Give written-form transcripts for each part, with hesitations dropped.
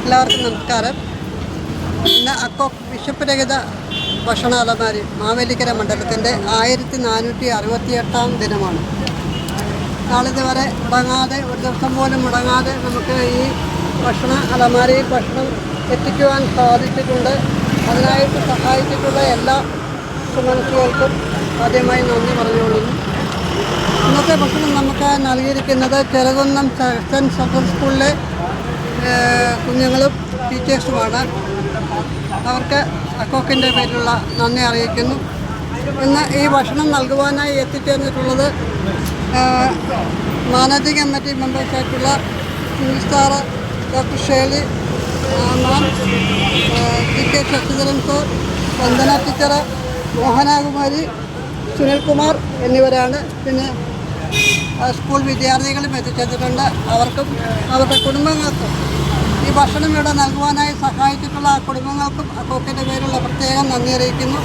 എല്ലാവർക്കും നമസ്കാരം. ഇന്ന് അക്കോക്ക് വിശപ്പ് രഹിത ഭക്ഷണ അലമാരി മാവേലിക്കര മണ്ഡലത്തിൻ്റെ 1468-ാം ദിനമാണ്. നാളിതുവരെ മുടങ്ങാതെ, ഒരു ദിവസം പോലും മുടങ്ങാതെ നമുക്ക് ഈ ഭക്ഷണ അലമാരിയിൽ ഭക്ഷണം എത്തിക്കുവാൻ സാധിച്ചിട്ടുണ്ട്. അതിനായിട്ട് സഹായിച്ചിട്ടുള്ള എല്ലാ സുമനസ്സുകൾക്കും ആദ്യമായി നന്ദി പറഞ്ഞുകൊള്ളുന്നു. ഇന്നത്തെ ഭക്ഷണം നമുക്ക് നൽകിയിരിക്കുന്നത് ചെറുകുന്നം സെൻറ്റ് സെൻട്രൽ സ്കൂളിലെ കുഞ്ഞുങ്ങളും ടീച്ചേഴ്സുമാണ്. അവർക്ക് അക്കോക്കിൻ്റെ പേരിലുള്ള നന്ദി അറിയിക്കുന്നു. ഇന്ന് ഈ ഭക്ഷണം നൽകുവാനായി എത്തിച്ചേർന്നിട്ടുള്ളത് മാനേജിംഗ് കമ്മിറ്റി മെമ്പേഴ്സായിട്ടുള്ള sir, doctor Sheli ma'am, T K. Sasidharan sir, Vandana teacher, Mohanakumari, Sunilkumar എന്നിവരാണ്. പിന്നെ സ്കൂൾ വിദ്യാർത്ഥികളും എത്തിച്ചേർന്നിട്ടുണ്ട്. അവർക്കും അവരുടെ കുടുംബങ്ങൾക്കും ഈ ഭക്ഷണം ഇവിടെ നൽകുവാനായി സഹായിച്ചിട്ടുള്ള ആ കുടുംബങ്ങൾക്കും അക്കോക്കിൻ്റെ പേരുള്ള പ്രത്യേകം നന്ദി അറിയിക്കുന്നു.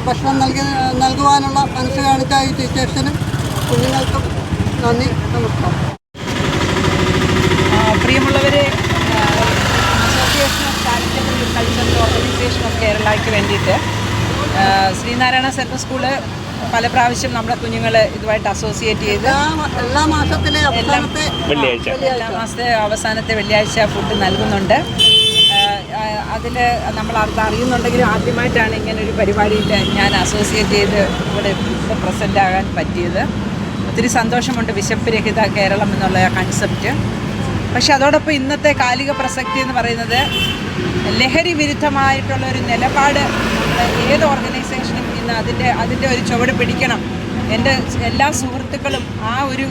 ഭക്ഷണം നൽകുവാനുള്ള മനസ്സ് കാണിച്ച ഈ ടീച്ചേഴ്സിനും കുഞ്ഞുങ്ങൾക്കും നന്ദി. നമസ്കാരം. പ്രിയമുള്ളവരെ, association of charitable cultural organisation of കേരളയ്ക്ക് വേണ്ടിയിട്ട് ശ്രീനാരായണ സെൻട്രൽ സ്കൂള് പല പ്രാവശ്യം നമ്മുടെ കുഞ്ഞുങ്ങൾ ഇതുമായിട്ട് അസോസിയേറ്റ് ചെയ്ത് എല്ലാ മാസത്തെ അവസാനത്തെ വെള്ളിയാഴ്ച ഫുഡ് നൽകുന്നുണ്ട്. അതിൽ നമ്മൾ അറിയുന്നുണ്ടെങ്കിലും ആദ്യമായിട്ടാണ് ഇങ്ങനൊരു പരിപാടിയിൽ ഞാൻ അസോസിയേറ്റ് ചെയ്ത് ഇവിടെ പ്രസൻ്റ് ആകാൻ പറ്റിയത്. ഒത്തിരി സന്തോഷമുണ്ട്. വിശപ്പ് രഹിത കേരളം എന്നുള്ള കൺസെപ്റ്റ്. പക്ഷെ അതോടൊപ്പം ഇന്നത്തെ കാലിക പ്രസക്തി എന്ന് പറയുന്നത് ലഹരി വിരുദ്ധമായിട്ടുള്ളൊരു നിലപാട് ഏത് ഓർഗനൈസേഷനും ഇന്ന് അതിൻ്റെ ഒരു ചുവട് പിടിക്കണം. എൻ്റെ എല്ലാ സുഹൃത്തുക്കളും ആ ഒരു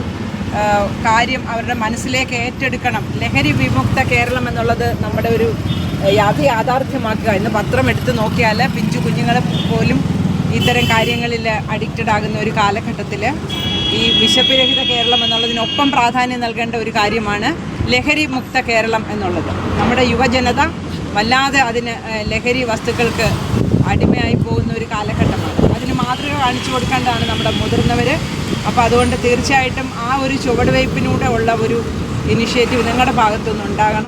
കാര്യം അവരുടെ മനസ്സിലേക്ക് ഏറ്റെടുക്കണം. ലഹരി വിമുക്ത കേരളം എന്നുള്ളത് നമ്മുടെ ഒരു യാഥാർത്ഥ്യമാക്കുക. ഇന്ന് പത്രം എടുത്ത് നോക്കിയാൽ പിഞ്ചു കുഞ്ഞുങ്ങളെ പോലും ഇത്തരം കാര്യങ്ങളിൽ അഡിക്റ്റഡ് ആകുന്ന ഒരു കാലഘട്ടത്തിൽ ഈ വിശപ്പ് രഹിത കേരളം എന്നുള്ളതിനൊപ്പം പ്രാധാന്യം നൽകേണ്ട ഒരു കാര്യമാണ് ലഹരി മുക്ത കേരളം എന്നുള്ളത്. നമ്മുടെ യുവജനത വല്ലാതെ അതിന് ലഹരി വസ്തുക്കൾക്ക് അടിമയായി പോകുന്ന ഒരു കാലഘട്ടമാണ്. അതിന് മാതൃക കാണിച്ചു കൊടുക്കേണ്ടതാണ് നമ്മുടെ മുതിർന്നവർ. അപ്പോൾ അതുകൊണ്ട് തീർച്ചയായിട്ടും ആ ഒരു ചുവടുവയ്പ്പിലൂടെ ഉള്ള ഒരു ഇനിഷ്യേറ്റീവ് നിങ്ങളുടെ ഭാഗത്തുനിന്ന് ഉണ്ടാകണം.